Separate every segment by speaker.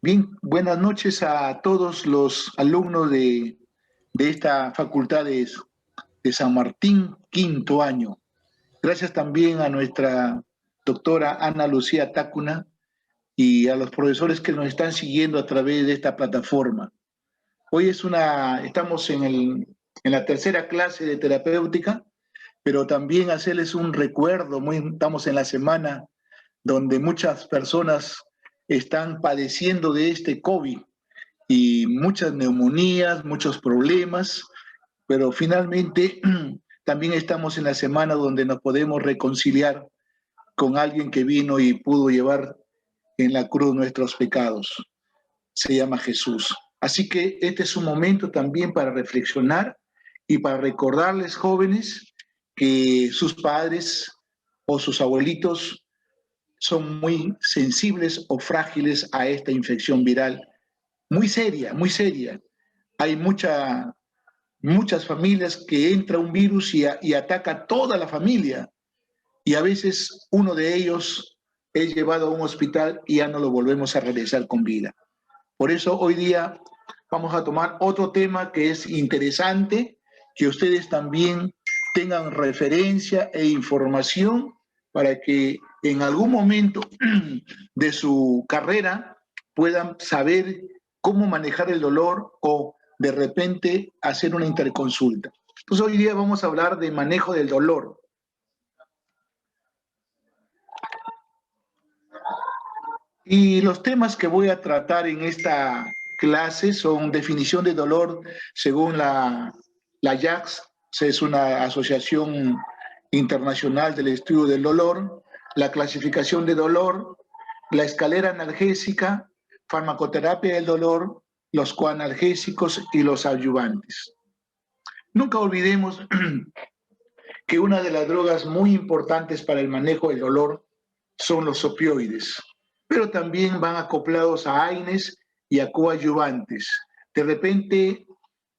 Speaker 1: Bien, buenas noches a todos los alumnos de esta facultad de San Martín, quinto año. Gracias también a nuestra doctora Ana Lucía Tácuna y a los profesores que nos están siguiendo a través de esta plataforma. Hoy estamos en la tercera clase de terapéutica, pero también hacerles un recuerdo, estamos en la semana donde muchas personas están padeciendo de este COVID y muchas neumonías, muchos problemas, pero finalmente también estamos en la semana donde nos podemos reconciliar con alguien que vino y pudo llevar en la cruz nuestros pecados. Se llama Jesús. Así que este es un momento también para reflexionar y para recordarles, jóvenes, que sus padres o sus abuelitos son muy sensibles o frágiles a esta infección viral. Muy seria, muy seria. Hay muchas familias que entra un virus y ataca a toda la familia. Y a veces uno de ellos es llevado a un hospital y ya no lo volvemos a regresar con vida. Por eso hoy día vamos a tomar otro tema que es interesante, que ustedes también tengan referencia e información para que en algún momento de su carrera puedan saber cómo manejar el dolor o de repente hacer una interconsulta. Entonces hoy día vamos a hablar de manejo del dolor. Y los temas que voy a tratar en esta clase son definición de dolor según la JACS, es una asociación internacional del estudio del dolor, la clasificación de dolor, la escalera analgésica, farmacoterapia del dolor, los coanalgésicos y los adyuvantes. Nunca olvidemos que una de las drogas muy importantes para el manejo del dolor son los opioides, pero también van acoplados a AINES y a coadyuvantes. De repente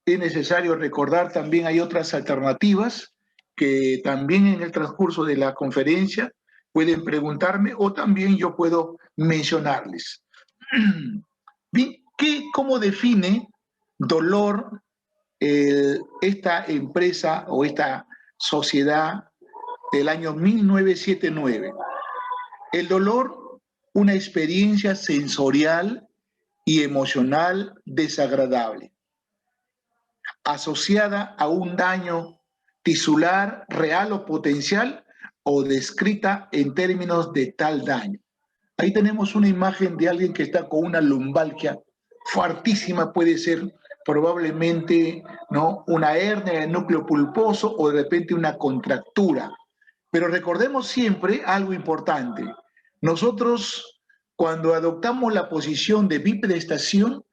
Speaker 1: es necesario recordar también hay otras alternativas que también en el transcurso de la conferencia pueden preguntarme o también yo puedo mencionarles. Bien, ¿cómo define dolor esta empresa o esta sociedad del año 1979? El dolor, una experiencia sensorial y emocional desagradable, asociada a un daño tisular real o potencial o descrita en términos de tal daño. Ahí tenemos una imagen de alguien que está con una lumbalgia fuertísima, puede ser probablemente, ¿no?, una hernia del núcleo pulposo o de repente una contractura. Pero recordemos siempre algo importante. Nosotros, cuando adoptamos la posición de bipedestación,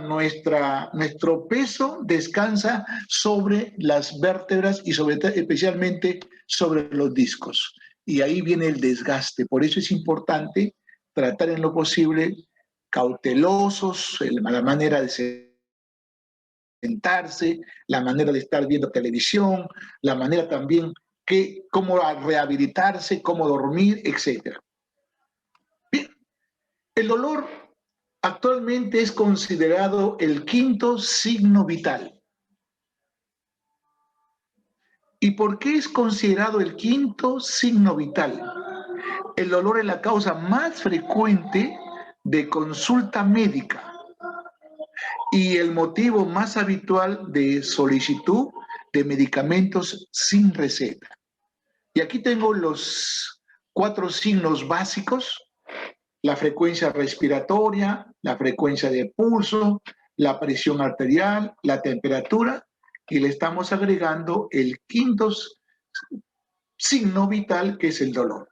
Speaker 1: nuestro peso descansa sobre las vértebras y especialmente sobre los discos. Y ahí viene el desgaste. Por eso es importante tratar en lo posible cautelosos, la manera de sentarse, la manera de estar viendo televisión, la manera también cómo rehabilitarse, cómo dormir, etc. Bien, el dolor actualmente es considerado el quinto signo vital. ¿Y por qué es considerado el quinto signo vital? El dolor es la causa más frecuente de consulta médica y el motivo más habitual de solicitud de medicamentos sin receta. Y aquí tengo los 4 signos básicos: la frecuencia respiratoria, la frecuencia de pulso, la presión arterial, la temperatura, y le estamos agregando el quinto signo vital, que es el dolor.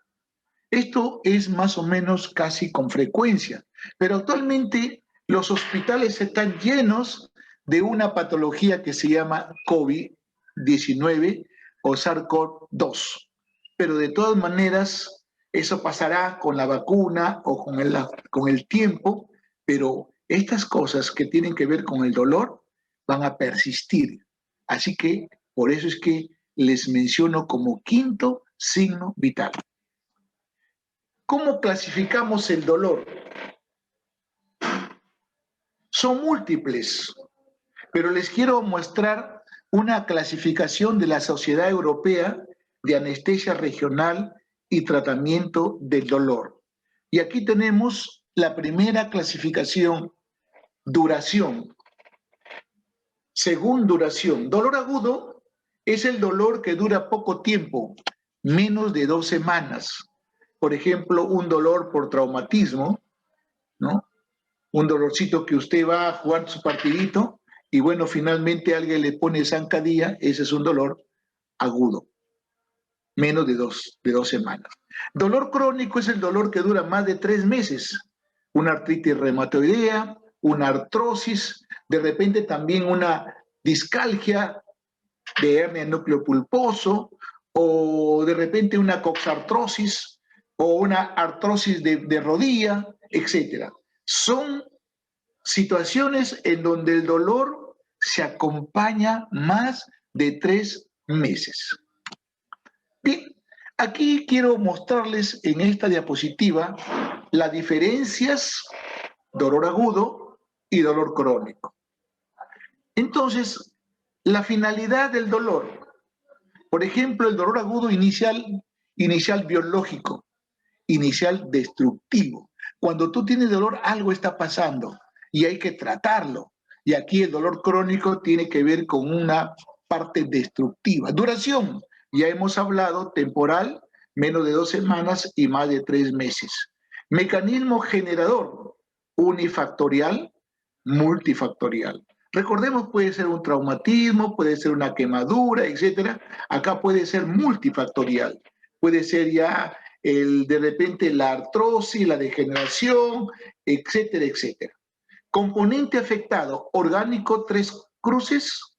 Speaker 1: Esto es más o menos casi con frecuencia, pero actualmente los hospitales están llenos de una patología que se llama COVID-19 o SARS-CoV-2. Pero de todas maneras, eso pasará con la vacuna o con el tiempo, pero estas cosas que tienen que ver con el dolor van a persistir. Así que por eso es que les menciono como quinto signo vital. ¿Cómo clasificamos el dolor? Son múltiples, pero les quiero mostrar una clasificación de la Sociedad Europea de Anestesia Regional y Tratamiento del Dolor. Y aquí tenemos la primera clasificación, duración. Según duración, dolor agudo es el dolor que dura poco tiempo, menos de 2 semanas. Por ejemplo, un dolor por traumatismo, ¿no? Un dolorcito que usted va a jugar su partidito y bueno, finalmente alguien le pone zancadilla, ese es un dolor agudo, menos de dos semanas. Dolor crónico es el dolor que dura más de 3 meses, una artritis reumatoidea, una artrosis, de repente también una discalgia de hernia núcleo pulposo, o de repente una coxartrosis, o una artrosis de rodilla, etc. Son situaciones en donde el dolor se acompaña más de 3 meses. Bien, aquí quiero mostrarles en esta diapositiva las diferencias dolor agudo y dolor crónico. Entonces, la finalidad del dolor, por ejemplo, el dolor agudo inicial biológico, inicial destructivo. Cuando tú tienes dolor, algo está pasando y hay que tratarlo. Y aquí el dolor crónico tiene que ver con una parte destructiva. Duración, ya hemos hablado, temporal, menos de 2 semanas y más de 3 meses. Mecanismo generador, unifactorial, multifactorial. Recordemos, puede ser un traumatismo, puede ser una quemadura, etcétera. Acá puede ser multifactorial. Puede ser ya de repente la artrosis, la degeneración, etcétera, etcétera. Componente afectado, orgánico 3 cruces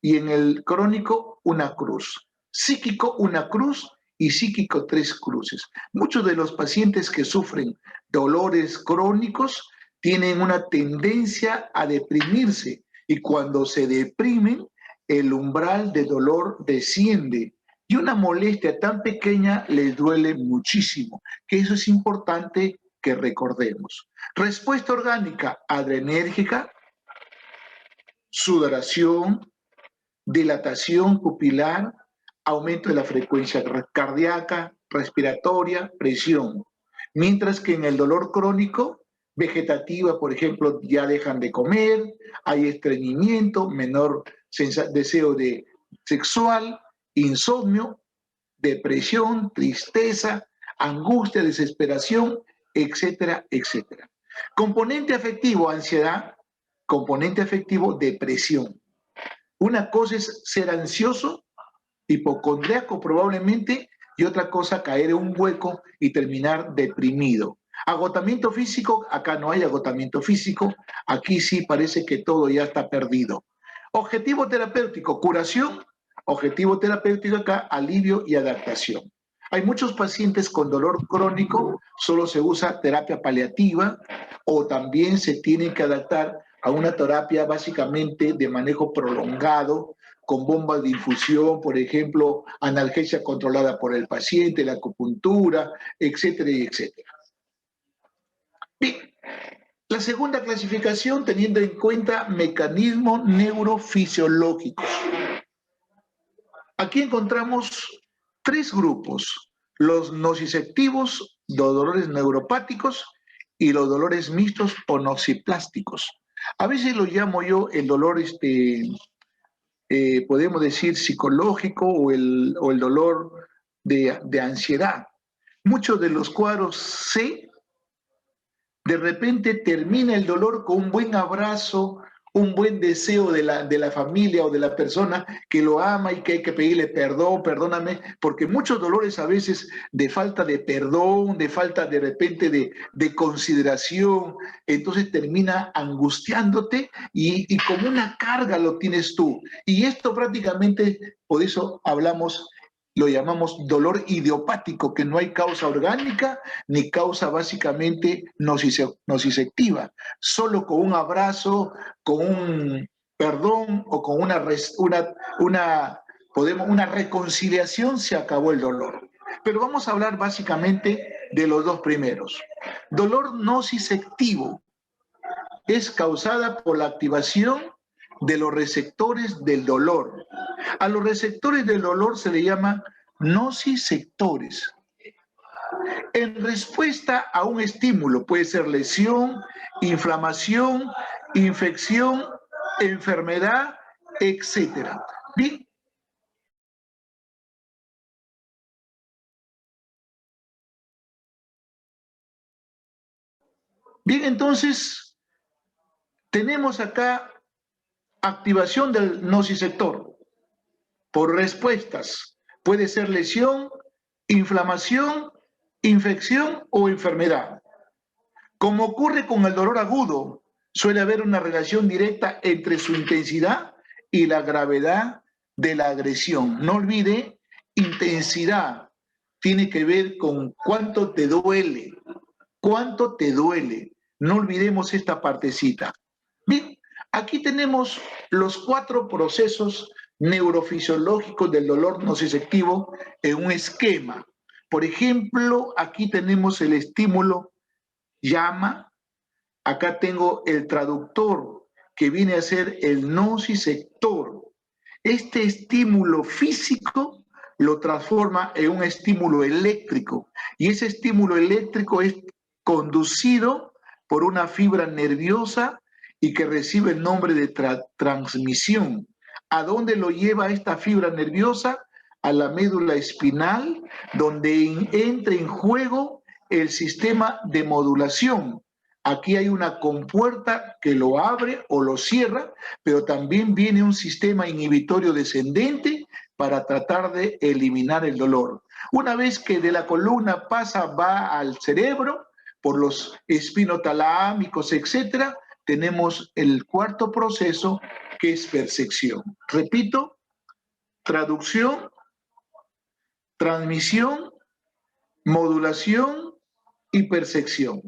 Speaker 1: y en el crónico una cruz. Psíquico una cruz y psíquico 3 cruces. Muchos de los pacientes que sufren dolores crónicos tienen una tendencia a deprimirse y cuando se deprimen el umbral de dolor desciende y una molestia tan pequeña les duele muchísimo, que eso es importante que recordemos. Respuesta orgánica, adrenérgica, sudoración, dilatación pupilar, aumento de la frecuencia cardíaca, respiratoria, presión. Mientras que en el dolor crónico, vegetativa, por ejemplo, ya dejan de comer, hay estreñimiento, menor deseo sexual, insomnio, depresión, tristeza, angustia, desesperación, etcétera, etcétera. Componente afectivo, ansiedad. Componente afectivo, depresión. Una cosa es ser ansioso, hipocondríaco probablemente, y otra cosa caer en un hueco y terminar deprimido. Agotamiento físico, acá no hay agotamiento físico, aquí sí parece que todo ya está perdido. Objetivo terapéutico, curación. Objetivo terapéutico acá, alivio y adaptación. Hay muchos pacientes con dolor crónico, solo se usa terapia paliativa o también se tienen que adaptar a una terapia básicamente de manejo prolongado, con bombas de infusión, por ejemplo, analgesia controlada por el paciente, la acupuntura, etcétera, etcétera. Bien, la segunda clasificación teniendo en cuenta mecanismos neurofisiológicos. Aquí encontramos 3 grupos, los nociceptivos, los dolores neuropáticos y los dolores mixtos o nociplásticos. A veces lo llamo yo el dolor, podemos decir, psicológico o el dolor de ansiedad. Muchos de los cuadros C, de repente termina el dolor con un buen abrazo, un buen deseo de la familia o de la persona que lo ama y que hay que pedirle perdón, perdóname, porque muchos dolores a veces de falta de perdón, de falta de repente de consideración, entonces termina angustiándote y como una carga lo tienes tú. Y esto prácticamente, por eso hablamos, lo llamamos dolor idiopático, que no hay causa orgánica ni causa básicamente nociceptiva. Solo con un abrazo, con un perdón o con una reconciliación se acabó el dolor. Pero vamos a hablar básicamente de los 2 primeros. Dolor nociceptivo. es causada por la activación de los receptores del dolor. A los receptores del dolor se le llama nociceptores. En respuesta a un estímulo, puede ser lesión, inflamación, infección, enfermedad, etcétera. Bien. Bien, entonces tenemos acá activación del nociceptor por respuestas. Puede ser lesión, inflamación, infección o enfermedad. Como ocurre con el dolor agudo, suele haber una relación directa entre su intensidad y la gravedad de la agresión. No olvide, intensidad tiene que ver con cuánto te duele, cuánto te duele. No olvidemos esta partecita. Bien, aquí tenemos los 4 procesos neurofisiológicos del dolor nociceptivo en un esquema. Por ejemplo, aquí tenemos el estímulo llama, acá tengo el traductor que viene a ser el nociceptor. Este estímulo físico lo transforma en un estímulo eléctrico y ese estímulo eléctrico es conducido por una fibra nerviosa y que recibe el nombre de transmisión. ¿A dónde lo lleva esta fibra nerviosa? A la médula espinal, donde entra en juego el sistema de modulación. Aquí hay una compuerta que lo abre o lo cierra, pero también viene un sistema inhibitorio descendente para tratar de eliminar el dolor. Una vez que de la columna pasa, va al cerebro, por los espinotalámicos, etcétera, tenemos el 4 proceso que es percepción. Repito, traducción, transmisión, modulación y percepción.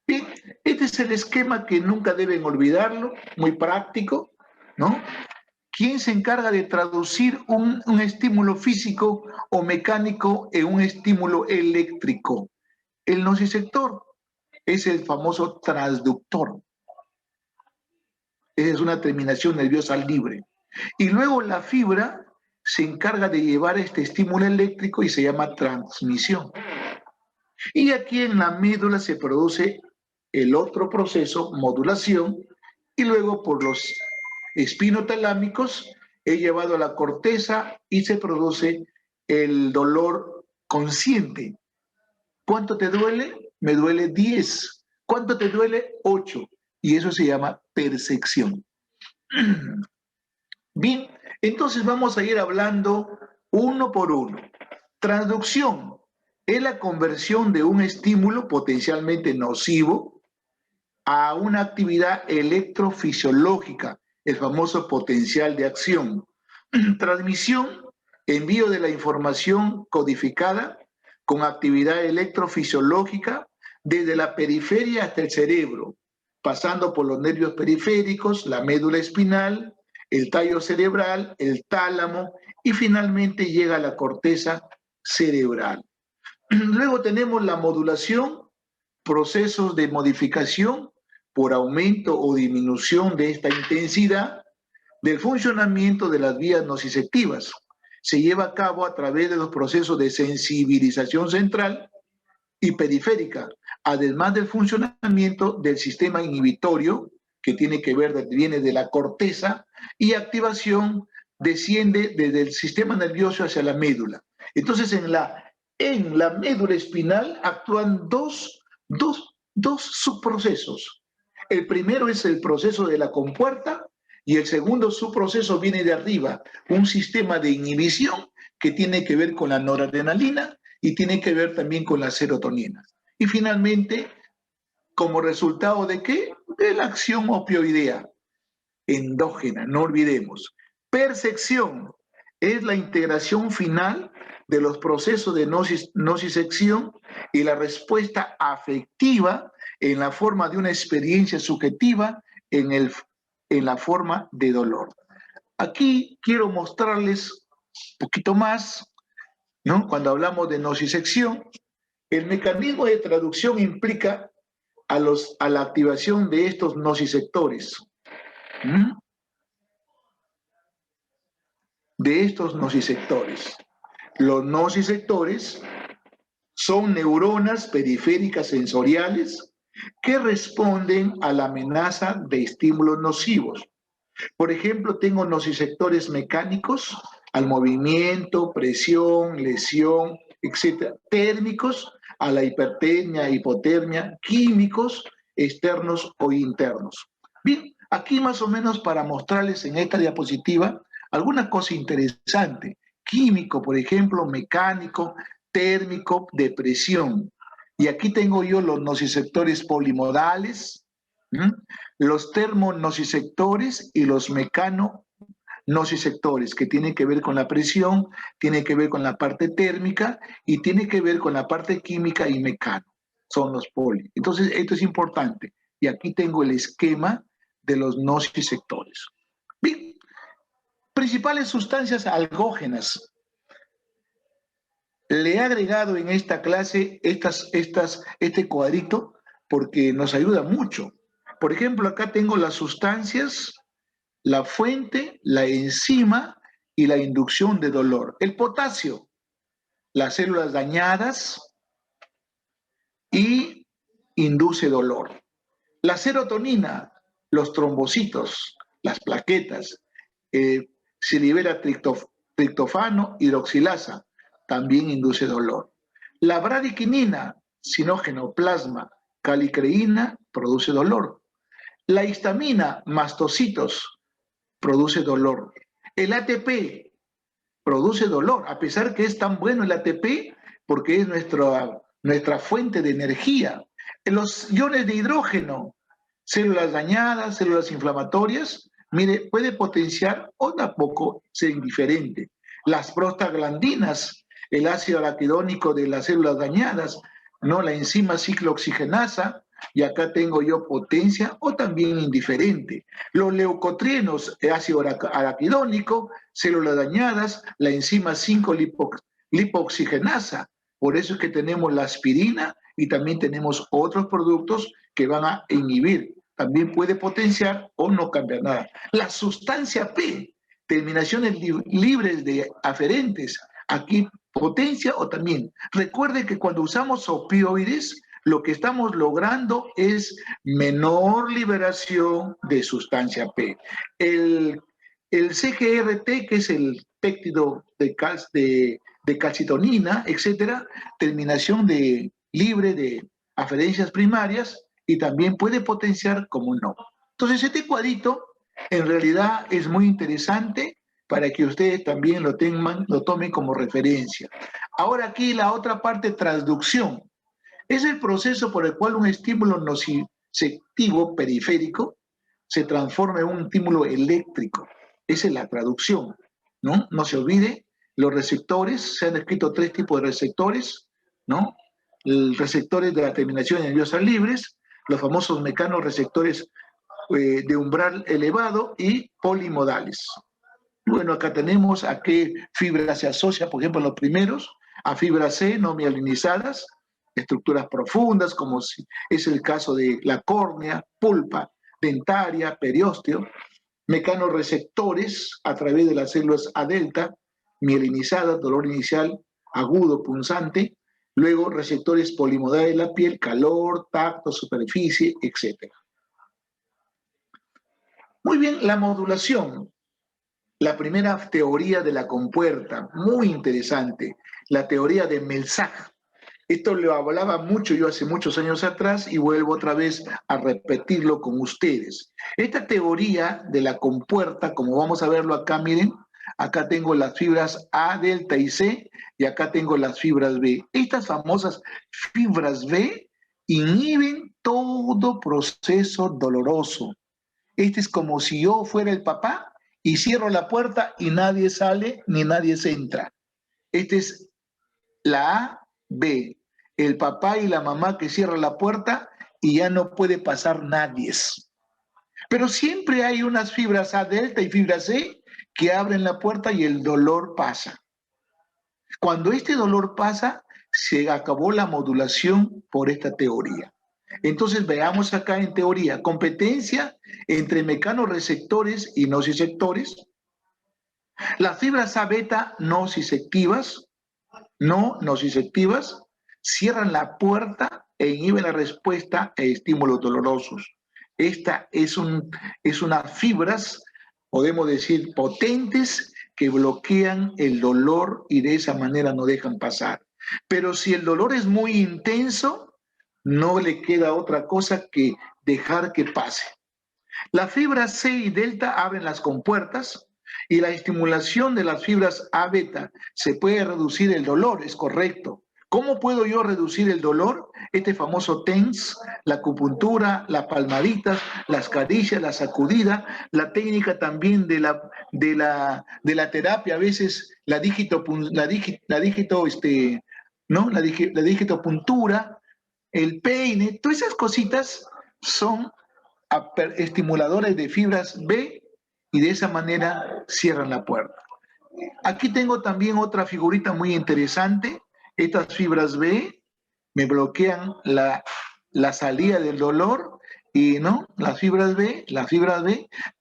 Speaker 1: Bien, este es el esquema que nunca deben olvidarlo, muy práctico, ¿no? ¿Quién se encarga de traducir un estímulo físico o mecánico en un estímulo eléctrico? El nociceptor es el famoso transductor. Esa es una terminación nerviosa libre. Y luego la fibra se encarga de llevar este estímulo eléctrico y se llama transmisión. Y aquí en la médula se produce el otro proceso, modulación, y luego por los espinotalámicos he llevado a la corteza y se produce el dolor consciente. ¿Cuánto te duele? Me duele 10. ¿Cuánto te duele? 8. Y eso se llama percepción. Bien, entonces vamos a ir hablando uno por uno. Transducción es la conversión de un estímulo potencialmente nocivo a una actividad electrofisiológica, el famoso potencial de acción. Transmisión, envío de la información codificada con actividad electrofisiológica desde la periferia hasta el cerebro, pasando por los nervios periféricos, la médula espinal, el tallo cerebral, el tálamo y finalmente llega a la corteza cerebral. Luego tenemos la modulación, procesos de modificación por aumento o disminución de esta intensidad del funcionamiento de las vías nociceptivas. Se lleva a cabo a través de los procesos de sensibilización central y periférica, además del funcionamiento del sistema inhibitorio, que tiene que ver, viene de la corteza, y activación desciende desde el sistema nervioso hacia la médula. Entonces, en la médula espinal actúan dos subprocesos. El primero es el proceso de la compuerta y el segundo subproceso viene de arriba, un sistema de inhibición que tiene que ver con la noradrenalina y tiene que ver también con la serotonina. Y finalmente, ¿como resultado de qué? De la acción opioidea endógena, no olvidemos. Percepción es la integración final de los procesos de nocicepción y la respuesta afectiva en la forma de una experiencia subjetiva en la forma de dolor. Aquí quiero mostrarles un poquito más, ¿no? Cuando hablamos de nocicepción, el mecanismo de traducción implica a la activación de estos nociceptores. ¿Mm? De estos nociceptores. Los nociceptores son neuronas periféricas sensoriales que responden a la amenaza de estímulos nocivos. Por ejemplo, tengo nociceptores mecánicos al movimiento, presión, lesión, etcétera. Térmicos a la hipertermia, hipotermia, químicos externos o internos. Bien, aquí más o menos para mostrarles en esta diapositiva alguna cosa interesante. Químico, por ejemplo, mecánico, térmico, de presión. Y aquí tengo yo los nociceptores polimodales, ¿m? Los termonociceptores y los mecanonociceptores, que tienen que ver con la presión, tienen que ver con la parte térmica y tiene que ver con la parte química y mecano. Son los poli. Entonces, esto es importante. Y aquí tengo el esquema de los nociceptores. Bien, principales sustancias algógenas. Le he agregado en esta clase este cuadrito porque nos ayuda mucho. Por ejemplo, acá tengo las sustancias, la fuente, la enzima y la inducción de dolor. El potasio, las células dañadas y induce dolor. La serotonina, los trombocitos, las plaquetas. Se libera triptofano, hidroxilasa, también induce dolor. La bradiquinina, sinógeno, plasma, calicreína, produce dolor. La histamina, mastocitos, produce dolor. El ATP produce dolor, a pesar que es tan bueno el ATP porque es nuestra fuente de energía. Los iones de hidrógeno, células dañadas, células inflamatorias, mire, puede potenciar o tampoco ser indiferente. Las prostaglandinas, el ácido araquidónico de las células dañadas, ¿no? La enzima ciclooxigenasa, y acá tengo yo potencia o también indiferente. Los leucotrienos, el ácido araquidónico, células dañadas, la enzima 5-lipooxigenasa. Por eso es que tenemos la aspirina y también tenemos otros productos que van a inhibir. También puede potenciar o no cambiar nada. La sustancia P, terminaciones libres de aferentes, aquí potencia o también. Recuerde que cuando usamos opioides, lo que estamos logrando es menor liberación de sustancia P. El CGRT, que es el péptido de calcitonina, etcétera, terminación libre de aferencias primarias y también puede potenciar como no. Entonces, este cuadrito en realidad es muy interesante para que ustedes también lo tomen como referencia. Ahora aquí la otra parte, transducción. Es el proceso por el cual un estímulo nociceptivo periférico se transforma en un estímulo eléctrico. Esa es la traducción, ¿no? No se olvide, los receptores, se han descrito 3 tipos de receptores, ¿no? Receptores de la terminación nerviosas libres, los famosos mecanorreceptores de umbral elevado y polimodales. Bueno, acá tenemos a qué fibra se asocia, por ejemplo, los primeros, a fibra C no mielinizadas, estructuras profundas, como es el caso de la córnea, pulpa, dentaria, periósteo, mecanorreceptores a través de las células A delta, mielinizadas, dolor inicial, agudo, punzante, luego receptores polimodales de la piel, calor, tacto, superficie, etc. Muy bien, la modulación. La primera teoría de la compuerta, muy interesante, la teoría de Melzach. Esto lo hablaba mucho yo hace muchos años atrás y vuelvo otra vez a repetirlo con ustedes. Esta teoría de la compuerta, como vamos a verlo acá, miren, acá tengo las fibras A, delta y C, y acá tengo las fibras B. Estas famosas fibras B inhiben todo proceso doloroso. Este es como si yo fuera el papá y cierro la puerta y nadie sale ni nadie se entra. Esta es la A, B. El papá y la mamá que cierran la puerta y ya no puede pasar nadie. Pero siempre hay unas fibras A delta y fibra C que abren la puerta y el dolor pasa. Cuando este dolor pasa, se acabó la modulación por esta teoría. Entonces veamos acá en teoría, competencia entre mecanorreceptores y nociceptores. Las fibras A beta no nociceptivas, cierran la puerta e inhiben la respuesta a estímulos dolorosos. Esta es unas fibras, podemos decir, potentes que bloquean el dolor y de esa manera no dejan pasar. Pero si el dolor es muy intenso, no le queda otra cosa que dejar que pase. Las fibras C y delta abren las compuertas y la estimulación de las fibras A beta se puede reducir el dolor, es correcto. ¿Cómo puedo yo reducir el dolor? Este famoso TENS, la acupuntura, las palmaditas, las caricias, la sacudida, la técnica también de la terapia, a veces la digitopuntura, el peine, todas esas cositas son estimuladores de fibras B y de esa manera cierran la puerta. Aquí tengo también otra figurita muy interesante. Estas fibras B me bloquean la salida del dolor y no, las fibras B,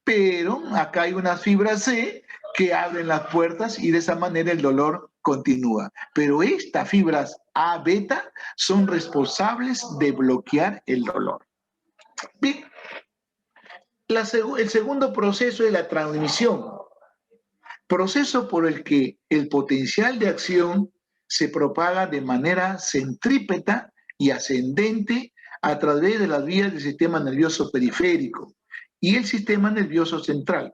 Speaker 1: pero acá hay unas fibras C que abren las puertas y de esa manera el dolor continúa. Pero estas fibras A beta son responsables de bloquear el dolor. Bien, el segundo proceso es la transmisión, proceso por el que el potencial de acción se propaga de manera centrípeta y ascendente a través de las vías del sistema nervioso periférico y el sistema nervioso central.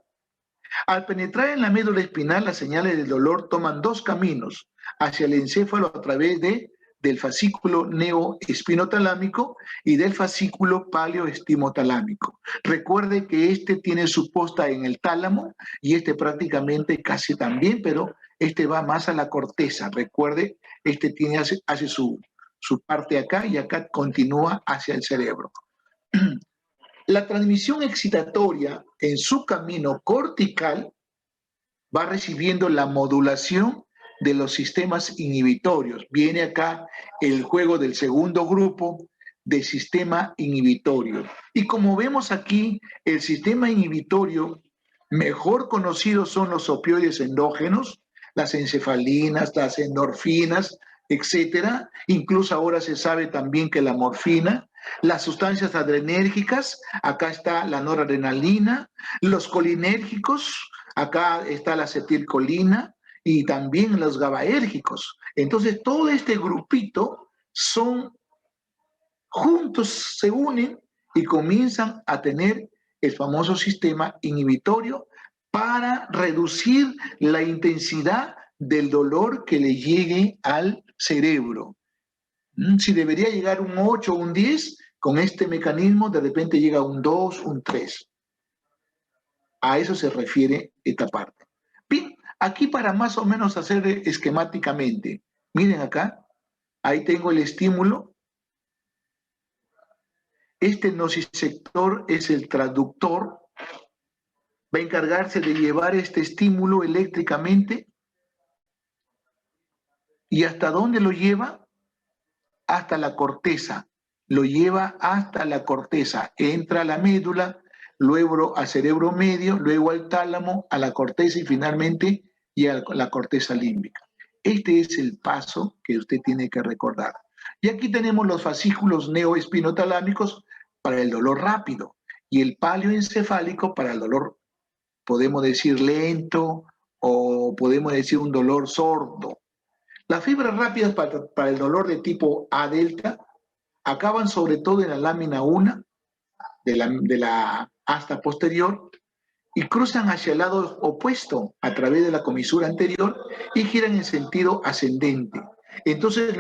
Speaker 1: Al penetrar en la médula espinal, las señales del dolor toman dos caminos, hacia el encéfalo a través del fascículo neoespinotalámico y del fascículo paleoestimotalámico. Recuerde que este tiene su posta en el tálamo y este prácticamente casi también, pero este va más a la corteza. Recuerde, este hace su parte acá y acá continúa hacia el cerebro. La transmisión excitatoria en su camino cortical va recibiendo la modulación de los sistemas inhibitorios. Viene acá el juego del segundo grupo de sistema inhibitorio. Y como vemos aquí, el sistema inhibitorio mejor conocido son los opioides endógenos, las encefalinas, las endorfinas, etcétera. Incluso ahora se sabe también que la morfina, las sustancias adrenérgicas, acá está la noradrenalina, los colinérgicos, acá está la acetilcolina y también los GABAérgicos. Entonces, todo este grupito juntos se unen y comienzan a tener el famoso sistema inhibitorio para reducir la intensidad del dolor que le llegue al cerebro. Si debería llegar un 8 o un 10, con este mecanismo de repente llega un 2, un 3. A eso se refiere esta parte. Bien, aquí para más o menos hacer esquemáticamente, miren acá, ahí tengo el estímulo. Este nociceptor es el transductor, va a encargarse de llevar este estímulo eléctricamente. ¿Y hasta dónde lo lleva? Hasta la corteza. Lo lleva hasta la corteza. Entra a la médula, luego al cerebro medio, luego al tálamo, a la corteza y finalmente llega a la corteza límbica. Este es el paso que usted tiene que recordar. Y aquí tenemos los fascículos neoespinotalámicos para el dolor rápido y el paleoencefálico para el dolor, podemos decir, lento o podemos decir un dolor sordo. Las fibras rápidas para el dolor de tipo A delta acaban sobre todo en la lámina 1 de la asta posterior y cruzan hacia el lado opuesto a través de la comisura anterior y giran en sentido ascendente. Entonces,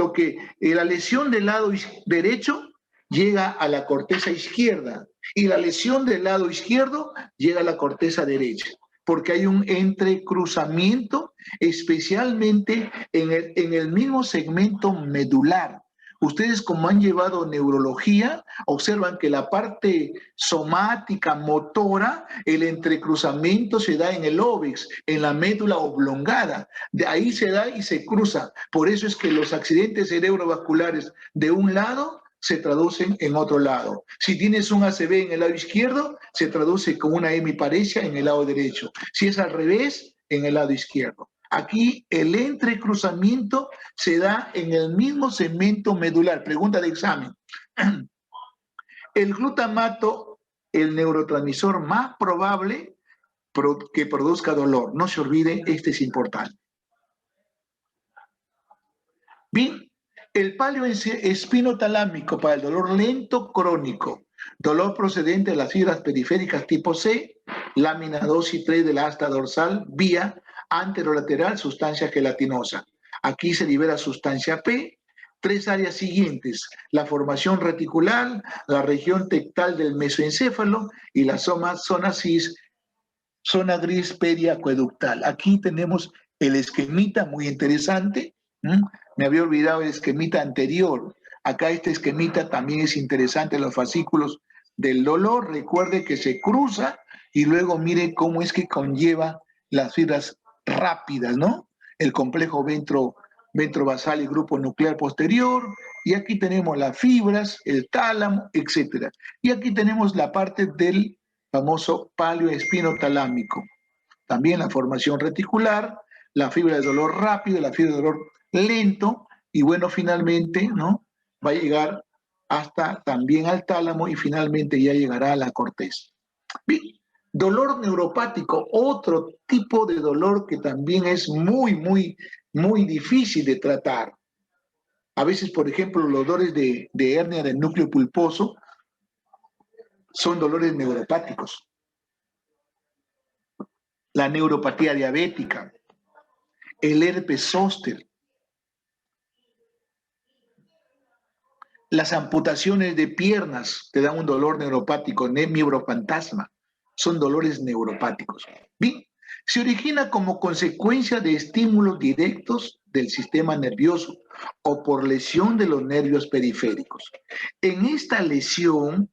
Speaker 1: la lesión del lado derecho llega a la corteza izquierda y la lesión del lado izquierdo llega a la corteza derecha, porque hay un entrecruzamiento, especialmente en el mismo segmento medular. Ustedes, como han llevado neurología, observan que la parte somática, motora, el entrecruzamiento se da en el óbex, en la médula oblongada. De ahí se da y se cruza. Por eso es que los accidentes cerebrovasculares de un lado se traducen en otro lado. Si tienes un ACV en el lado izquierdo, se traduce con una hemiparesia en el lado derecho. Si es al revés, en el lado izquierdo. Aquí el entrecruzamiento se da en el mismo segmento medular. Pregunta de examen. El glutamato, el neurotransmisor más probable que produzca dolor. No se olvide, este es importante. Bien, el palio espinotalámico para el dolor lento crónico, dolor procedente de las fibras periféricas tipo C, lámina 2 y 3 de la asta dorsal, vía anterolateral, sustancia gelatinosa. Aquí se libera sustancia P. Tres áreas siguientes: la formación reticular, la región tectal del mesoencéfalo y la zona cis, zona gris periacueductal. Aquí tenemos el esquemita, muy interesante. Me había olvidado el esquemita anterior. Acá este esquemita también es interesante, los fascículos del dolor. Recuerde que se cruza y luego mire cómo es que conlleva las fibras rápidas, ¿no? El complejo ventrovasal y grupo nuclear posterior. Y aquí tenemos las fibras, el tálamo, etc. Y aquí tenemos la parte del famoso palio espinotalámico. También la formación reticular, la fibra de dolor rápido, la fibra de dolor lento, y bueno, finalmente, ¿no? Va a llegar hasta también al tálamo y finalmente ya llegará a la corteza. Bien, dolor neuropático, otro tipo de dolor que también es muy difícil de tratar. A veces, por ejemplo, los dolores de hernia del núcleo pulposo son dolores neuropáticos. La neuropatía diabética, el herpes zóster, las amputaciones de piernas te dan un dolor neuropático, miobrofantasma, son dolores neuropáticos. Bien, se origina como consecuencia de estímulos directos del sistema nervioso o por lesión de los nervios periféricos. En esta lesión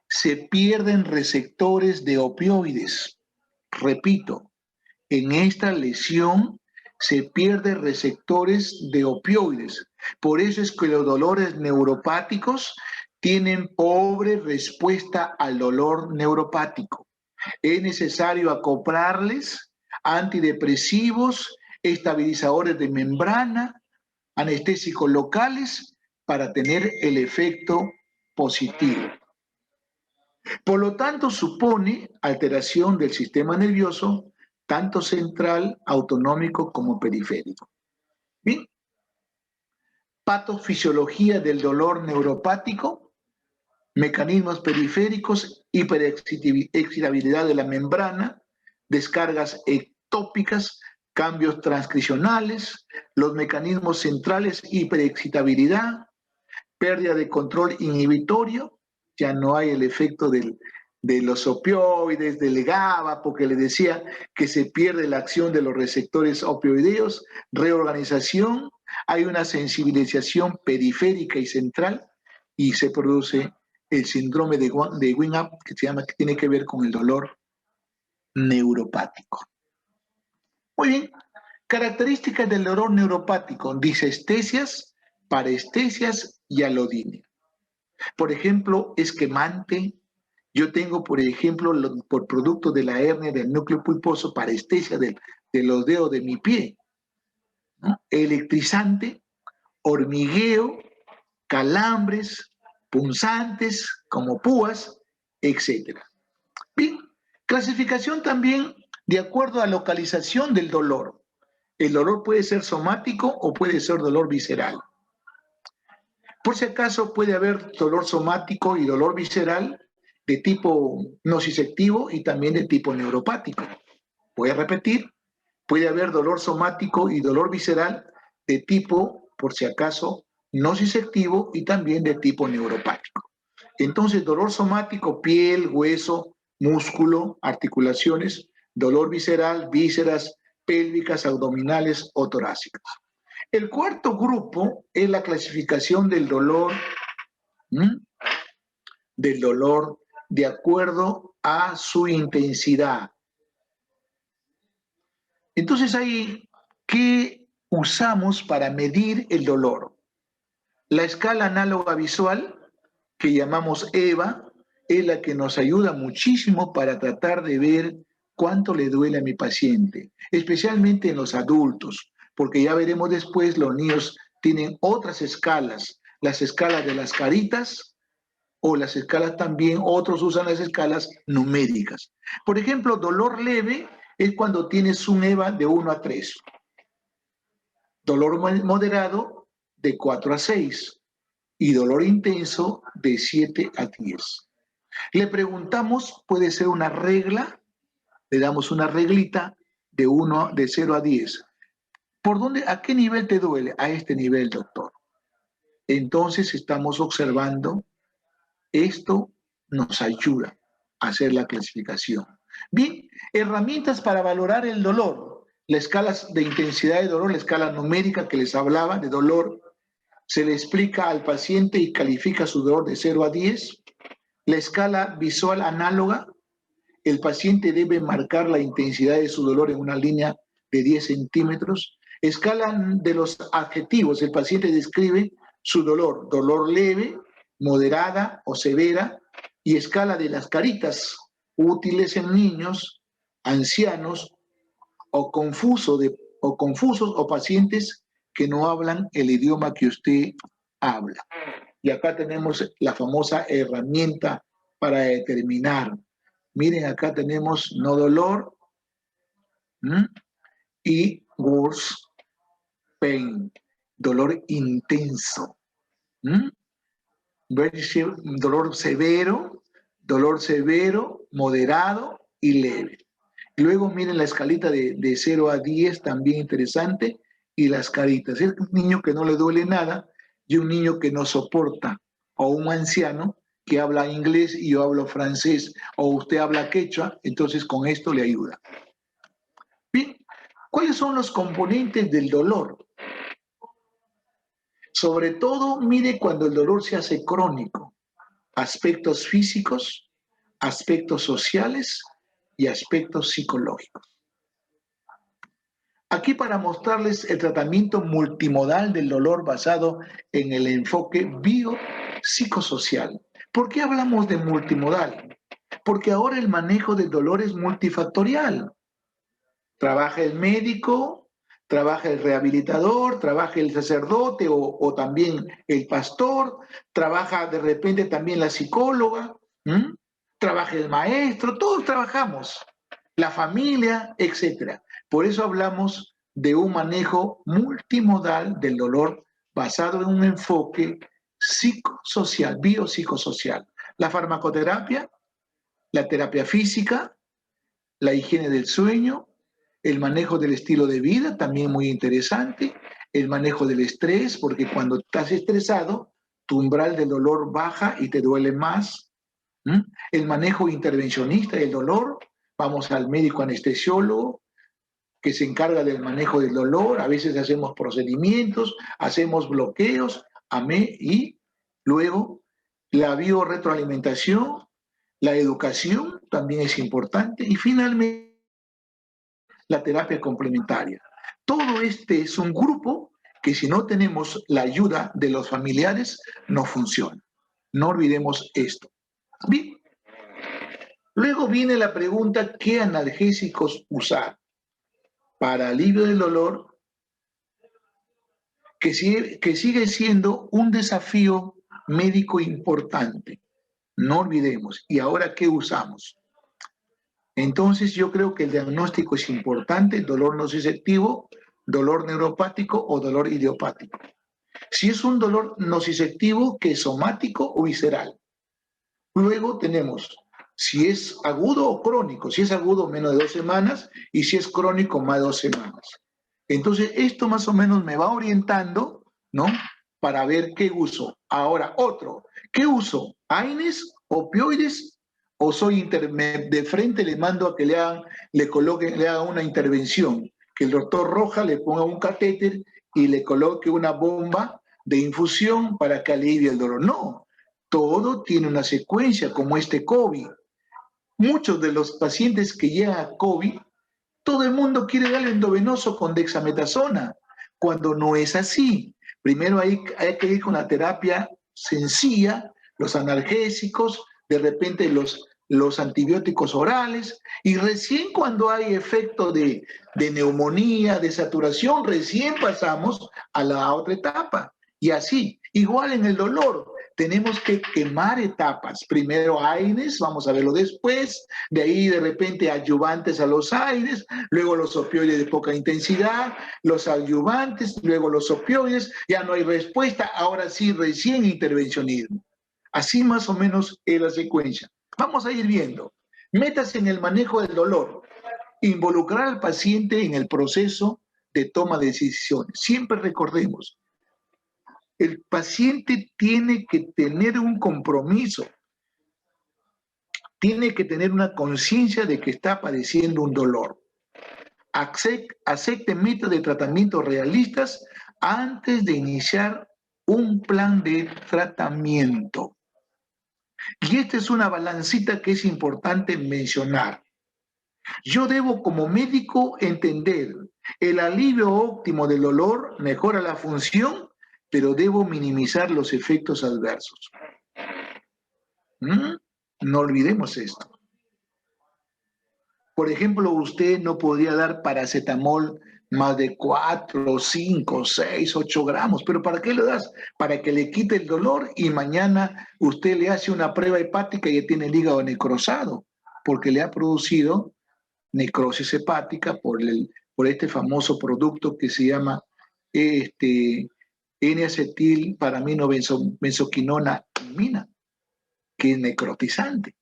Speaker 1: se pierden receptores de opioides. Repito, en esta lesión se pierden receptores de opioides. Por eso es que los dolores neuropáticos tienen pobre respuesta al dolor neuropático. Es necesario acoplarles antidepresivos, estabilizadores de membrana, anestésicos locales para tener el efecto positivo. Por lo tanto, supone alteración del sistema nervioso, tanto central, autonómico como periférico. Bien, patofisiología del dolor neuropático, mecanismos periféricos, hiperexcitabilidad de la membrana, descargas ectópicas, cambios transcripcionales, los mecanismos centrales, hiperexcitabilidad, pérdida de control inhibitorio, ya no hay el efecto de los opioides, del GABA, porque le decía que se pierde la acción de los receptores opioideos, reorganización, hay una sensibilización periférica y central y se produce el síndrome de Wing-Up, que tiene que ver con el dolor neuropático. Muy bien, características del dolor neuropático: disestesias, parestesias y alodinia. Por ejemplo, esquemante. Yo tengo, por ejemplo, por producto de la hernia del núcleo pulposo, parestesia de los dedos de mi pie, ¿no? Electrizante, hormigueo, calambres, punzantes como púas, etc. Bien, clasificación también de acuerdo a localización del dolor. El dolor puede ser somático o puede ser dolor visceral. Por si acaso puede haber dolor somático y dolor visceral de tipo nociceptivo y también de tipo neuropático. Voy a repetir, puede haber dolor somático y dolor visceral de tipo, por si acaso, nociceptivo y también de tipo neuropático. Entonces, dolor somático, piel, hueso, músculo, articulaciones; dolor visceral, vísceras pélvicas, abdominales o torácicas. El cuarto grupo es la clasificación del dolor, de acuerdo a su intensidad. Entonces, ahí, ¿qué usamos para medir el dolor? La escala análoga visual, que llamamos EVA, es la que nos ayuda muchísimo para tratar de ver cuánto le duele a mi paciente, especialmente en los adultos, porque ya veremos después, los niños tienen otras escalas, las escalas de las caritas o las escalas también, otros usan las escalas numéricas. Por ejemplo, dolor leve es cuando tienes un EVA de 1 a 3, dolor moderado de 4 a 6 y dolor intenso de 7 a 10. Le preguntamos, puede ser una regla, le damos una reglita de 0 a 10. ¿Por dónde, a qué nivel te duele? A este nivel, doctor. Entonces estamos observando, esto nos ayuda a hacer la clasificación. Bien, herramientas para valorar el dolor. La escala de intensidad de dolor, la escala numérica que les hablaba de dolor, se le explica al paciente y califica su dolor de 0 a 10. La escala visual análoga, el paciente debe marcar la intensidad de su dolor en una línea de 10 centímetros. Escala de los adjetivos, el paciente describe su dolor, dolor leve, moderada o severa, y escala de las caritas, útiles en niños, ancianos o confusos o pacientes que no hablan el idioma que usted habla. Y acá tenemos la famosa herramienta para determinar. Miren, acá tenemos no dolor y worse pain, dolor intenso. Dolor severo, moderado y leve. Luego miren la escalita de 0 a 10, también interesante, y las caritas. Es un niño que no le duele nada y un niño que no soporta, o un anciano que habla inglés y yo hablo francés, o usted habla quechua, entonces con esto le ayuda. Bien, ¿cuáles son los componentes del dolor? Sobre todo, mire cuando el dolor se hace crónico, aspectos físicos, aspectos sociales y aspectos psicológicos. Aquí para mostrarles el tratamiento multimodal del dolor basado en el enfoque biopsicosocial. ¿Por qué hablamos de multimodal? Porque ahora el manejo del dolor es multifactorial. Trabaja el médico, trabaja el rehabilitador, trabaja el sacerdote o también el pastor, trabaja de repente también la psicóloga, trabaja el maestro, todos trabajamos, la familia, etc. Por eso hablamos de un manejo multimodal del dolor basado en un enfoque psicosocial, biopsicosocial. La farmacoterapia, la terapia física, la higiene del sueño, el manejo del estilo de vida, también muy interesante, el manejo del estrés, porque cuando estás estresado, tu umbral del dolor baja y te duele más. El manejo intervencionista del dolor, vamos al médico anestesiólogo, que se encarga del manejo del dolor, a veces hacemos procedimientos, hacemos bloqueos, y luego la biorretroalimentación, la educación también es importante, y finalmente la terapia complementaria. Todo este es un grupo que si no tenemos la ayuda de los familiares, no funciona. No olvidemos esto. Bien. Luego viene la pregunta, ¿qué analgésicos usar? Para alivio del dolor, que sigue siendo un desafío médico importante. No olvidemos. ¿Y ahora qué usamos? Entonces yo creo que el diagnóstico es importante, dolor nociceptivo, dolor neuropático o dolor idiopático. Si es un dolor nociceptivo, que es somático o visceral. Luego tenemos si es agudo o crónico. Si es agudo, menos de 2 semanas, y si es crónico, más de 2 semanas. Entonces esto más o menos me va orientando, ¿no?, para ver qué uso. Ahora, otro, ¿qué uso? ¿AINES, opioides? ¿O soy de frente le mando a que le haga una intervención? Que el doctor Roja le ponga un catéter y le coloque una bomba de infusión para que alivie el dolor. No, todo tiene una secuencia, como este COVID. Muchos de los pacientes que llegan a COVID, todo el mundo quiere darle endovenoso con dexametasona, cuando no es así. Primero hay que ir con la terapia sencilla, los analgésicos, de repente los antibióticos orales, y recién cuando hay efecto de neumonía, de saturación, recién pasamos a la otra etapa. Y así, igual en el dolor, tenemos que quemar etapas. Primero AINES, vamos a verlo después, de ahí de repente adyuvantes a los AINES, luego los opioides de poca intensidad, los adyuvantes, luego los opioides, ya no hay respuesta, ahora sí recién intervencionismo. Así más o menos es la secuencia. Vamos a ir viendo. Metas en el manejo del dolor. Involucrar al paciente en el proceso de toma de decisiones. Siempre recordemos, el paciente tiene que tener un compromiso, tiene que tener una conciencia de que está padeciendo un dolor. Acepte métodos de tratamiento realistas antes de iniciar un plan de tratamiento. Y esta es una balancita que es importante mencionar. Yo debo como médico entender el alivio óptimo del dolor mejora la función, pero debo minimizar los efectos adversos. No olvidemos esto. Por ejemplo, usted no podría dar paracetamol más de 4, 5, 6, 8 gramos. ¿Pero para qué lo das? Para que le quite el dolor y mañana usted le hace una prueba hepática y ya tiene el hígado necrosado, porque le ha producido necrosis hepática por este famoso producto que se llama N-acetilparaminobenzoquinona imina, que es necrotizante,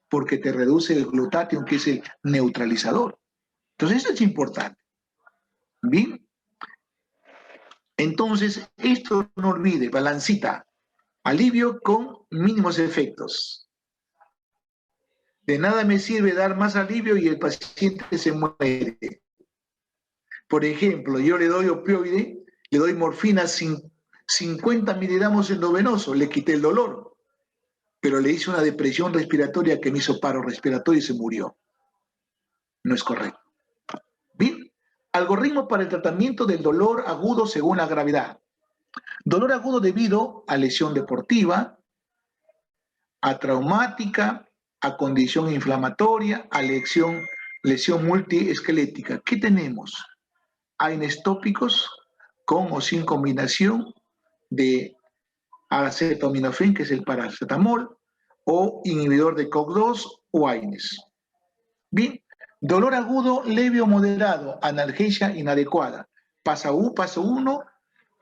Speaker 1: porque te reduce el glutatión, que es el neutralizador. Entonces, eso es importante. Bien. Entonces, esto no olvide, balancita. Alivio con mínimos efectos. De nada me sirve dar más alivio y el paciente se muere. Por ejemplo, yo le doy opioide, le doy morfina 50 miligramos endovenoso, le quité el dolor, pero le hice una depresión respiratoria que me hizo paro respiratorio y se murió. No es correcto. Bien, algoritmo para el tratamiento del dolor agudo según la gravedad. Dolor agudo debido a lesión deportiva, a traumática, a condición inflamatoria, a lesión multiesquelética. ¿Qué tenemos? AINES tópicos con o sin combinación de acetaminofén, que es el paracetamol, o inhibidor de COX-2 o AINES. Bien, dolor agudo leve o moderado, analgesia inadecuada. Paso 1,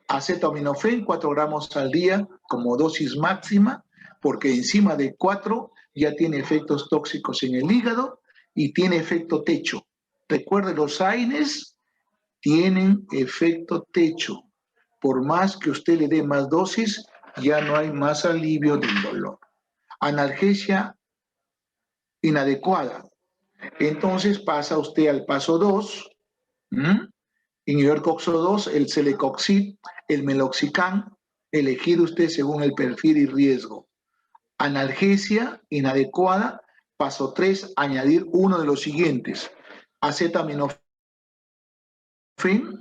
Speaker 1: acetaminofén, 4 gramos al día como dosis máxima, porque encima de 4 ya tiene efectos tóxicos en el hígado y tiene efecto techo. Recuerde, los AINES tienen efecto techo. Por más que usted le dé más dosis, ya no hay más alivio del dolor. Analgesia inadecuada. Entonces pasa usted al paso 2, inhibidor COX-2, el celecoxib, el meloxicam, elegir usted según el perfil y riesgo. Analgesia inadecuada, paso 3, añadir uno de los siguientes: acetaminofén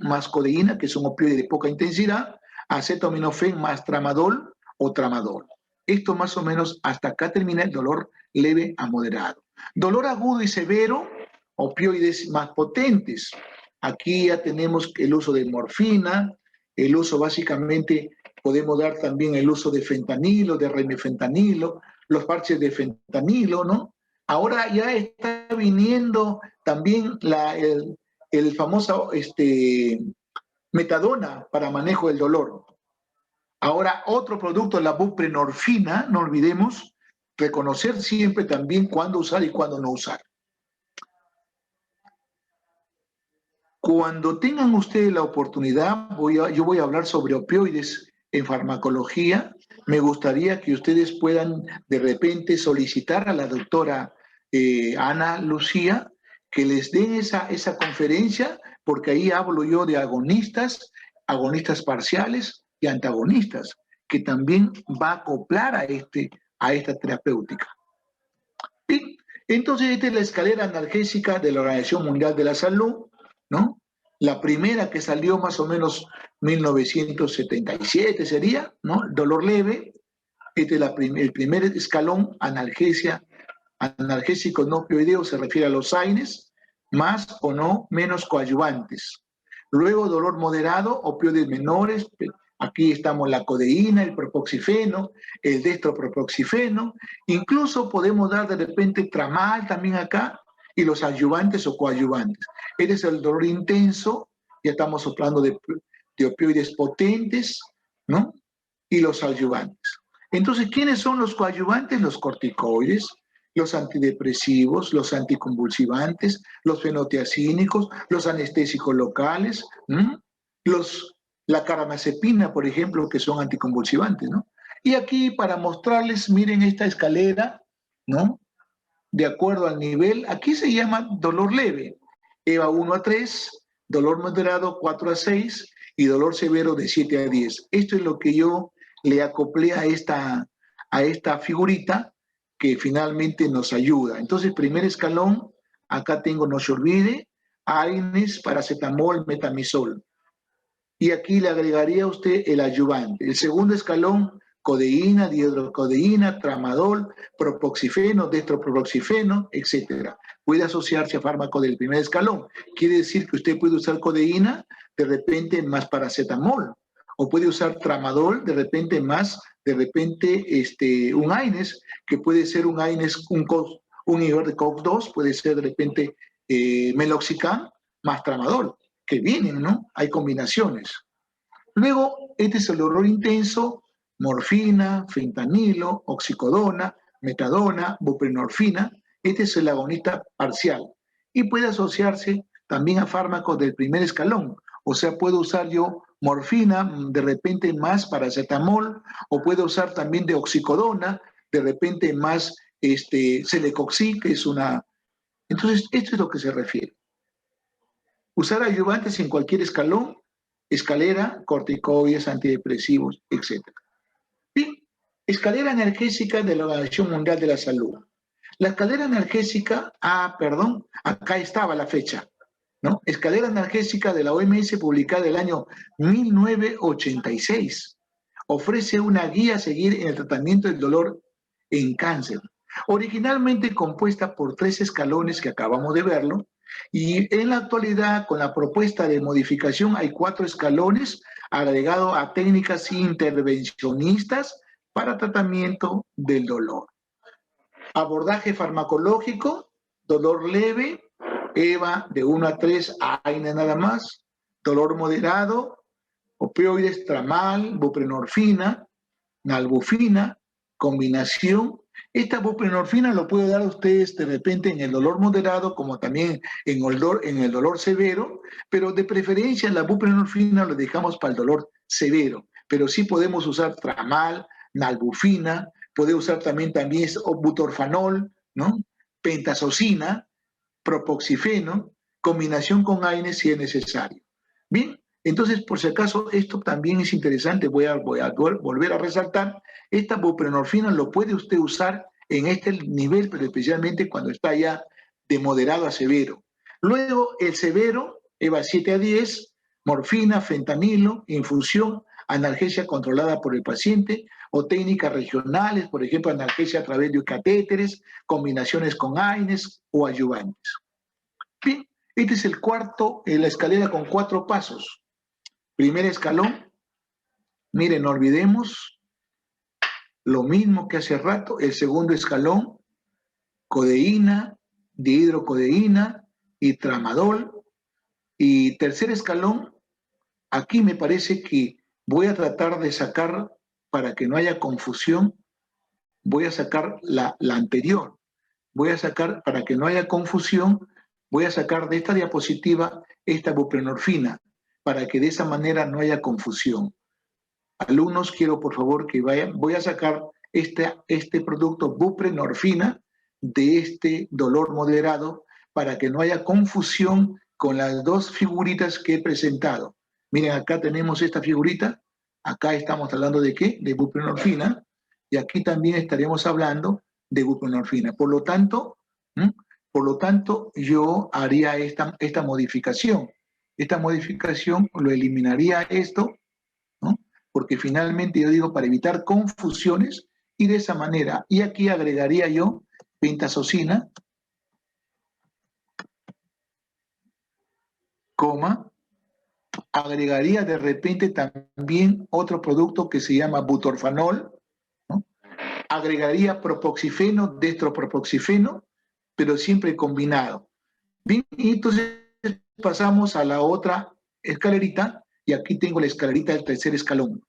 Speaker 1: más codeína, que es un opioide de poca intensidad, acetaminofén más tramadol o tramadol. Esto más o menos hasta acá termina el dolor leve a moderado. Dolor agudo y severo, opioides más potentes. Aquí ya tenemos el uso de morfina, el uso básicamente, podemos dar también el uso de fentanilo, de remifentanilo, los parches de fentanilo, ¿no? Ahora ya está viniendo también el famoso metadona para manejo del dolor. Ahora, otro producto, la buprenorfina, no olvidemos, reconocer siempre también cuándo usar y cuándo no usar. Cuando tengan ustedes la oportunidad, yo voy a hablar sobre opioides en farmacología. Me gustaría que ustedes puedan de repente solicitar a la doctora Ana Lucía que les den esa conferencia, porque ahí hablo yo de agonistas parciales y antagonistas, que también va a acoplar a esta terapéutica. Bien, entonces esta es la escalera analgésica de la Organización Mundial de la Salud, ¿no? La primera que salió más o menos 1977 sería, ¿no? El dolor leve. Este es el primer escalón, analgésico no opioideo, se refiere a los AINES, más o no menos coadyuvantes. Luego dolor moderado, opioides menores, aquí estamos la codeína, el propoxifeno, el dextropropoxifeno, incluso podemos dar de repente tramal también acá, y los adyuvantes o coadyuvantes. Este es el dolor intenso, ya estamos hablando de opioides potentes, ¿no? Y los adyuvantes. Entonces, ¿quiénes son los coadyuvantes? Los corticoides, los antidepresivos, los anticonvulsivantes, los fenotiazínicos, los anestésicos locales, la carbamazepina, por ejemplo, que son anticonvulsivantes, ¿no? Y aquí, para mostrarles, miren esta escalera, ¿no? De acuerdo al nivel, aquí se llama dolor leve, EVA 1 a 3, dolor moderado 4 a 6 y dolor severo de 7 a 10. Esto es lo que yo le acoplé a esta figurita que finalmente nos ayuda. Entonces, primer escalón, acá tengo, no se olvide, AINES, paracetamol, metamizol. Y aquí le agregaría a usted el adyuvante. El segundo escalón, codeína, dihidrocodeína, tramadol, propoxifeno, dextropropoxifeno, etc. Puede asociarse a fármaco del primer escalón. Quiere decir que usted puede usar codeína, de repente más paracetamol, o puede usar tramadol, de repente más, un AINES, que puede ser un AINES, un inhibidor de COX-2, puede ser de repente meloxicam más tramadol, que vienen, ¿no? Hay combinaciones. Luego, este es el dolor intenso, morfina, fentanilo, oxicodona, metadona, buprenorfina. Este es el agonista parcial. Y puede asociarse también a fármacos del primer escalón. O sea, puedo usar yo morfina, de repente más paracetamol, o puedo usar también de oxicodona, de repente más celecoxib, que es una... Entonces, esto es lo que se refiere. Usar ayudantes en cualquier escalón, escalera, corticoides, antidepresivos, etc. Bien, escalera analgésica de la Organización Mundial de la Salud. La escalera analgésica, acá estaba la fecha, ¿no? Escalera analgésica de la OMS publicada el año 1986. Ofrece una guía a seguir en el tratamiento del dolor en cáncer. Originalmente compuesta por 3 escalones que acabamos de verlo, y en la actualidad, con la propuesta de modificación, hay 4 escalones agregados a técnicas intervencionistas para tratamiento del dolor. Abordaje farmacológico, dolor leve, EVA de 1 a 3, AINE nada más, dolor moderado, opioides, tramal, buprenorfina, nalbufina, combinación. Esta buprenorfina lo puede dar a ustedes de repente en el dolor moderado, como también en el dolor severo, pero de preferencia la buprenorfina lo dejamos para el dolor severo, pero sí podemos usar tramal, nalbufina, puede usar también butorfanol, ¿no? Pentazocina, propoxifeno, combinación con AINES si es necesario. Bien, entonces, por si acaso, esto también es interesante, voy a volver a resaltar, esta buprenorfina lo puede usted usar en este nivel, pero especialmente cuando está ya de moderado a severo. Luego, el severo, EVA 7 a 10, morfina, fentanilo, infusión, analgesia controlada por el paciente, o técnicas regionales, por ejemplo, analgesia a través de catéteres, combinaciones con AINES o adyuvantes. Bien, este es el cuarto, la escalera con 4 pasos. Primer escalón, miren, no olvidemos lo mismo que hace rato. El segundo escalón, codeína, dihidrocodeína y tramadol. Y tercer escalón, aquí me parece que voy a tratar de sacar, para que no haya confusión, voy a sacar la anterior. Voy a sacar, para que no haya confusión, voy a sacar de esta diapositiva esta buprenorfina, para que de esa manera no haya confusión. Alumnos, quiero por favor que vayan, voy a sacar este producto buprenorfina de este dolor moderado para que no haya confusión con las 2 figuritas que he presentado. Miren, acá tenemos esta figurita, acá estamos hablando de ¿qué? De buprenorfina, y aquí también estaremos hablando de buprenorfina. Por lo tanto, yo haría esta modificación. Esta modificación lo eliminaría esto, ¿no? Porque finalmente yo digo para evitar confusiones y de esa manera, y aquí agregaría yo pentazocina, coma, agregaría de repente también otro producto que se llama butorfanol, ¿no? Agregaría propoxifeno, destropropoxifeno, pero siempre combinado. Bien, y entonces pasamos a la otra escalerita, y aquí tengo la escalerita del tercer escalón.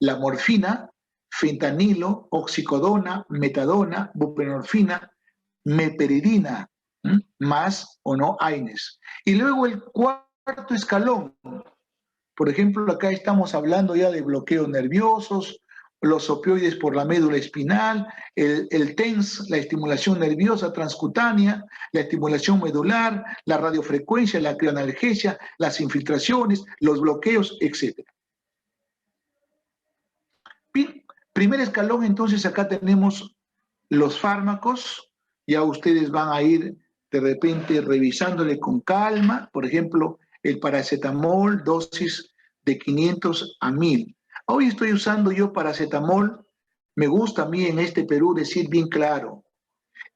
Speaker 1: La morfina, fentanilo, oxicodona, metadona, buprenorfina, meperidina, más o no AINES. Y luego el cuarto escalón, por ejemplo, acá estamos hablando ya de bloqueos nerviosos, los opioides por la médula espinal, el TENS, la estimulación nerviosa transcutánea, la estimulación medular, la radiofrecuencia, la crioanalgesia, las infiltraciones, los bloqueos, etc. Bien, primer escalón, entonces acá tenemos los fármacos, ya ustedes van a ir de repente revisándole con calma, por ejemplo, el paracetamol, dosis de 500 a 1000. Hoy estoy usando yo paracetamol, me gusta a mí en este Perú decir bien claro,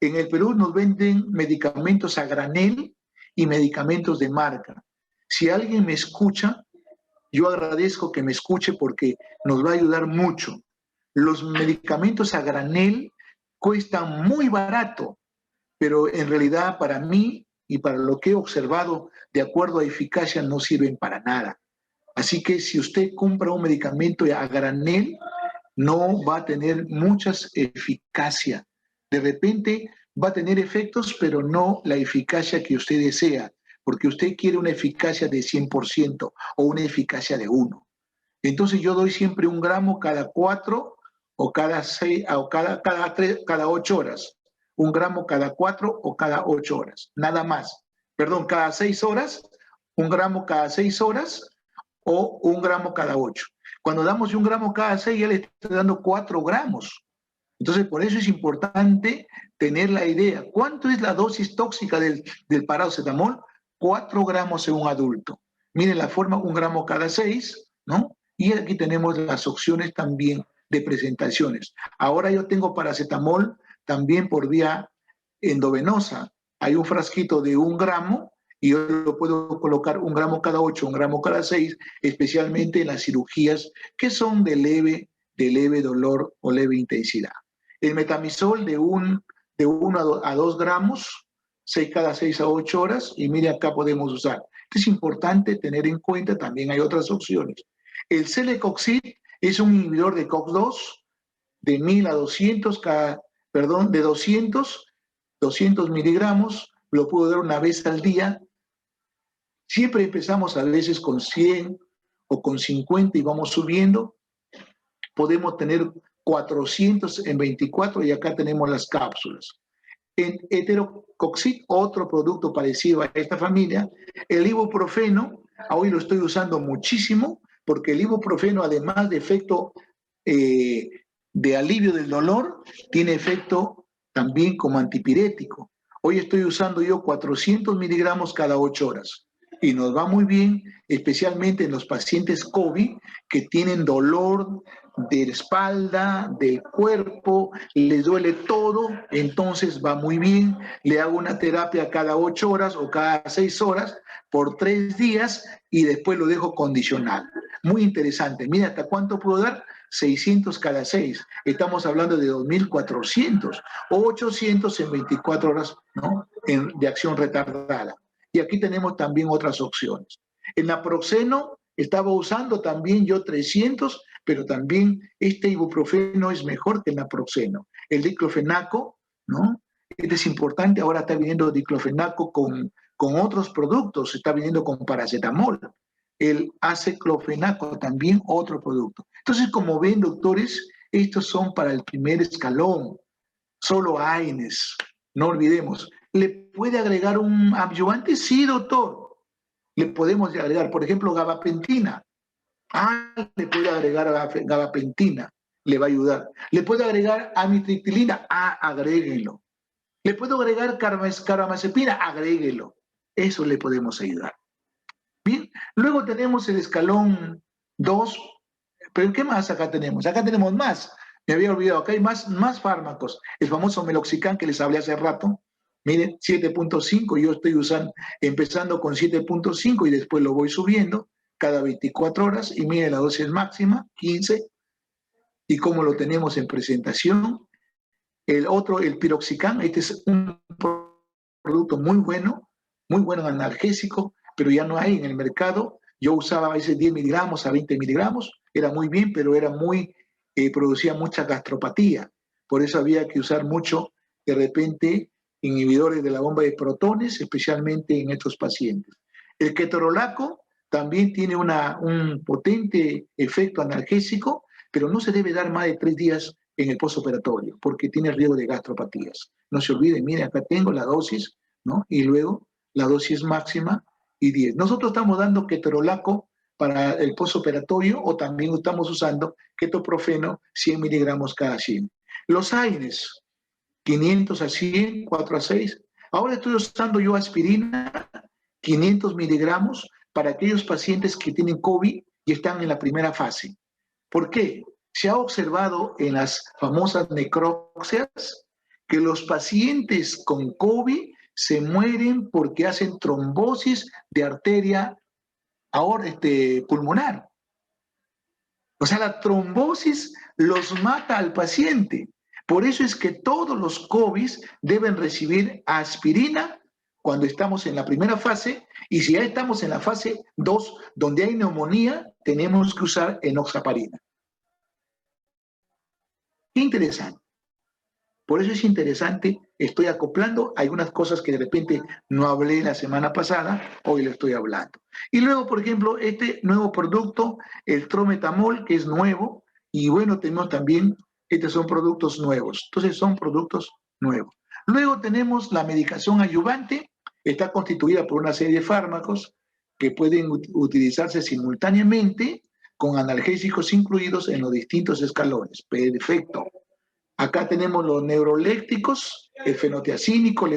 Speaker 1: en el Perú nos venden medicamentos a granel y medicamentos de marca. Si alguien me escucha, yo agradezco que me escuche porque nos va a ayudar mucho. Los medicamentos a granel cuestan muy barato, pero en realidad para mí y para lo que he observado, de acuerdo a eficacia, no sirven para nada. Así que si usted compra un medicamento a granel, no va a tener muchas eficacia. De repente va a tener efectos, pero no la eficacia que usted desea, porque usted quiere una eficacia de 100% o una eficacia de 1. Entonces yo doy siempre 1 gramo cada 4 o cada 6 o cada 8 horas. 1 gramo cada 4 o cada 8 horas, nada más. Perdón, cada 6 horas, 1 gramo cada 6 horas o 1 gramo cada 8. Cuando damos 1 gramo cada 6, ya le estoy dando 4 gramos. Entonces, por eso es importante tener la idea. ¿Cuánto es la dosis tóxica del paracetamol? 4 gramos en un adulto. Miren la forma, 1 gramo cada 6, ¿no? Y aquí tenemos las opciones también de presentaciones. Ahora yo tengo paracetamol también por vía endovenosa. Hay un frasquito de 1 gramo y yo lo puedo colocar 1 gramo cada 8, 1 gramo cada 6, especialmente en las cirugías que son de leve dolor o leve intensidad. El metamizol de 1 a 2 gramos, 6 cada 6 a 8 horas, y mire acá podemos usar. Es importante tener en cuenta, también hay otras opciones. El Celecoxib es un inhibidor de COX-2 de 1000 a 200, de 200 miligramos, lo puedo dar una vez al día. Siempre empezamos a veces con 100 o con 50 y vamos subiendo. Podemos tener 400 en 24 y acá tenemos las cápsulas. En heterocoxib, otro producto parecido a esta familia, el ibuprofeno, hoy lo estoy usando muchísimo porque el ibuprofeno, además de efecto de alivio del dolor, tiene efecto también como antipirético. Hoy estoy usando yo 400 miligramos cada 8 horas y nos va muy bien, especialmente en los pacientes COVID que tienen dolor de la espalda, del cuerpo, les duele todo, entonces va muy bien. Le hago una terapia cada 8 horas o cada 6 horas por 3 días y después lo dejo condicional. Muy interesante. Mira, ¿hasta cuánto puedo dar? 600 cada 6. Estamos hablando de 2.400 o 800 en 24 horas, ¿no? De acción retardada. Y aquí tenemos también otras opciones. El naproxeno estaba usando también yo 300, pero también este ibuprofeno es mejor que el naproxeno. El diclofenaco, ¿no? Este es importante, ahora está viniendo diclofenaco con otros productos, está viniendo con paracetamol. El aceclofenaco también otro producto. Entonces, como ven, doctores, estos son para el primer escalón. Solo AINES, no olvidemos. ¿Le puede agregar un adyuvante? Sí, doctor. Le podemos agregar, por ejemplo, gabapentina. Le puede agregar gabapentina, le va a ayudar. Le puede agregar amitriptilina, agréguelo. Le puedo agregar carbamazepina, agréguelo. Eso le podemos ayudar. Bien, luego tenemos el escalón 2, pero ¿qué más acá tenemos? Acá tenemos más, me había olvidado, acá hay más fármacos, el famoso Meloxicam que les hablé hace rato, miren, 7.5, yo estoy empezando con 7.5 y después lo voy subiendo cada 24 horas, y miren la dosis máxima, 15, y como lo tenemos en presentación. El otro, el Piroxicam, este es un producto muy bueno analgésico, pero ya no hay en el mercado. Yo usaba a veces 10 miligramos a 20 miligramos, era muy bien, pero producía mucha gastropatía. Por eso había que usar mucho, de repente, inhibidores de la bomba de protones, especialmente en estos pacientes. El ketorolaco también tiene un potente efecto analgésico, pero no se debe dar más de 3 días en el postoperatorio, porque tiene riesgo de gastropatías. No se olviden, miren, acá tengo la dosis, ¿no? Y luego la dosis máxima y 10. Nosotros estamos dando ketorolaco para el postoperatorio, o también estamos usando ketoprofeno 100 miligramos cada 100. Los AINES, 500 a 100, 4 a 6. Ahora estoy usando yo aspirina, 500 miligramos, para aquellos pacientes que tienen COVID y están en la primera fase. ¿Por qué? Se ha observado en las famosas necropsias que los pacientes con COVID se mueren porque hacen trombosis de arteria pulmonar. O sea, la trombosis los mata al paciente. Por eso es que todos los COVID deben recibir aspirina cuando estamos en la primera fase, y si ya estamos en la fase 2, donde hay neumonía, tenemos que usar enoxaparina. Qué interesante. Por eso es interesante, estoy acoplando algunas cosas que de repente no hablé la semana pasada, hoy lo estoy hablando. Y luego, por ejemplo, este nuevo producto, el trometamol, que es nuevo, y bueno, tenemos también, estos son productos nuevos. Entonces son productos nuevos. Luego tenemos la medicación adyuvante, está constituida por una serie de fármacos que pueden utilizarse simultáneamente con analgésicos incluidos en los distintos escalones. Perfecto. Acá tenemos los neurolépticos, el fenotiazínico,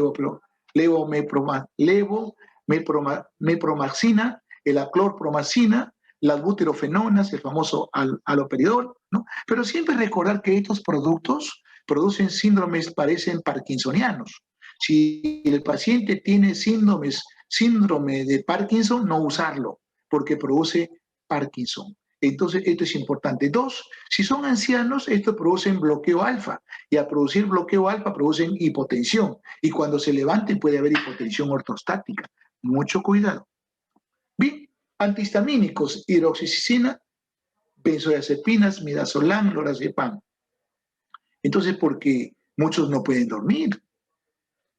Speaker 1: mepromaxina, el aclorpromacina, las butirofenonas, el famoso aloperidol, ¿no? Pero siempre recordar que estos productos producen síndromes, parecen parkinsonianos. Si el paciente tiene síndrome de Parkinson, no usarlo, porque produce Parkinson. Entonces, esto es importante. 2, si son ancianos, estos producen bloqueo alfa, y al producir bloqueo alfa producen hipotensión, y cuando se levanten puede haber hipotensión ortostática. Mucho cuidado. Bien, antihistamínicos, hidroxicina, benzodiazepinas, midazolam, lorazepam. Entonces, porque muchos no pueden dormir.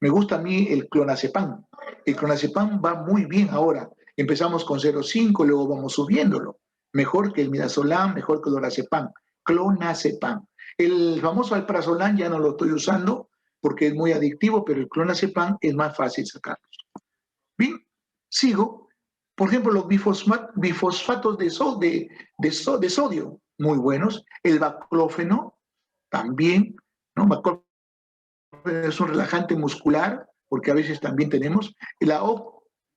Speaker 1: Me gusta a mí el clonazepam. El clonazepam va muy bien ahora. Empezamos con 0,5, luego vamos subiéndolo. Mejor que el midazolam, mejor que el lorazepam. Clonazepam. El famoso alprazolam ya no lo estoy usando porque es muy adictivo, pero el clonazepam es más fácil sacarlo. Bien, sigo. Por ejemplo, los bifosfatos de sodio, muy buenos. El baclófeno, también, ¿no? Baclófeno es un relajante muscular, porque a veces también tenemos. La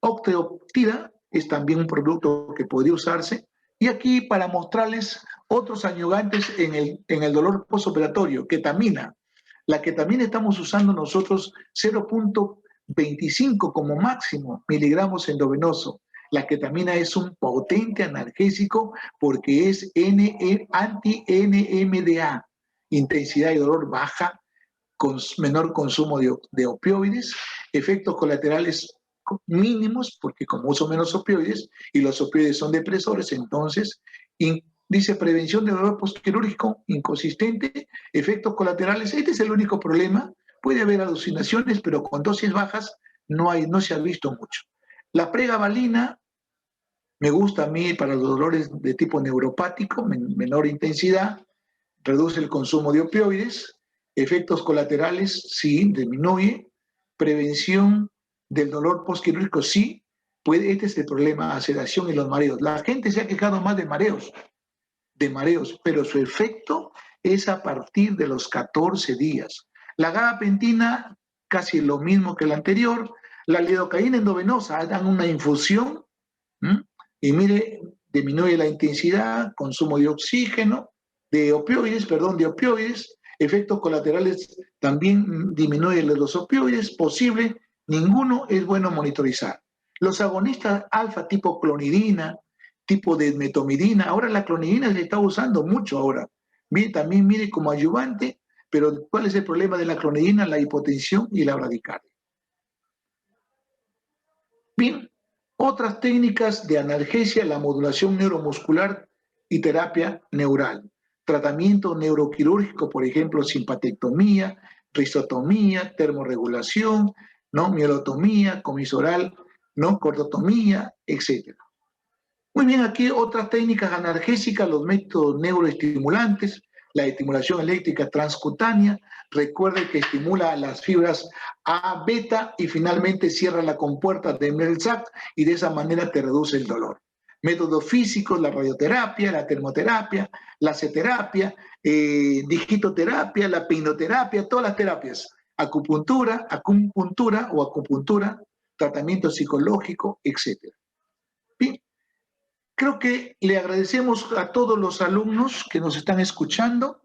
Speaker 1: octeoptida es también un producto que podría usarse. Y aquí para mostrarles otros añugantes en el dolor postoperatorio, ketamina. La ketamina estamos usando nosotros 0.25 como máximo miligramos endovenoso. La ketamina es un potente analgésico porque es anti-NMDA, intensidad y dolor baja, con menor consumo de opioides, efectos colaterales mínimos, porque como uso menos opioides, y los opioides son depresores, entonces dice prevención de dolor postquirúrgico inconsistente, efectos colaterales. Este es el único problema. Puede haber alucinaciones, pero con dosis bajas no se ha visto mucho. La pregabalina me gusta a mí para los dolores de tipo neuropático, menor intensidad, reduce el consumo de opioides. Efectos colaterales, sí, disminuye. Prevención del dolor postquirúrgico, sí. Este es el problema, sedación y los mareos. La gente se ha quejado más de mareos, pero su efecto es a partir de los 14 días. La gabapentina, casi lo mismo que la anterior. La lidocaína endovenosa, dan una infusión ¿Mm? Y mire, disminuye la intensidad, consumo de oxígeno, de opioides, efectos colaterales también disminuyen los opioides, posible, ninguno es bueno monitorizar. Los agonistas alfa tipo clonidina, tipo de metomidina, ahora la clonidina se está usando mucho ahora. También mire como ayudante, pero ¿cuál es el problema de la clonidina? La hipotensión y la bradicardia. Bien, otras técnicas de analgesia, la modulación neuromuscular y terapia neural. Tratamiento neuroquirúrgico, por ejemplo, simpatectomía, rizotomía, termorregulación, ¿no? Mielotomía, comisoral, ¿no? Cordotomía, etc. Muy bien, aquí otras técnicas analgésicas, los métodos neuroestimulantes, la estimulación eléctrica transcutánea, recuerde que estimula las fibras A, beta y finalmente cierra la compuerta de Merkel y de esa manera te reduce el dolor. Métodos físicos, la radioterapia, la termoterapia, la laserterapia, digitoterapia, la pinoterapia, todas las terapias, acupuntura o acupuntura, tratamiento psicológico, etc. Bien, creo que le agradecemos a todos los alumnos que nos están escuchando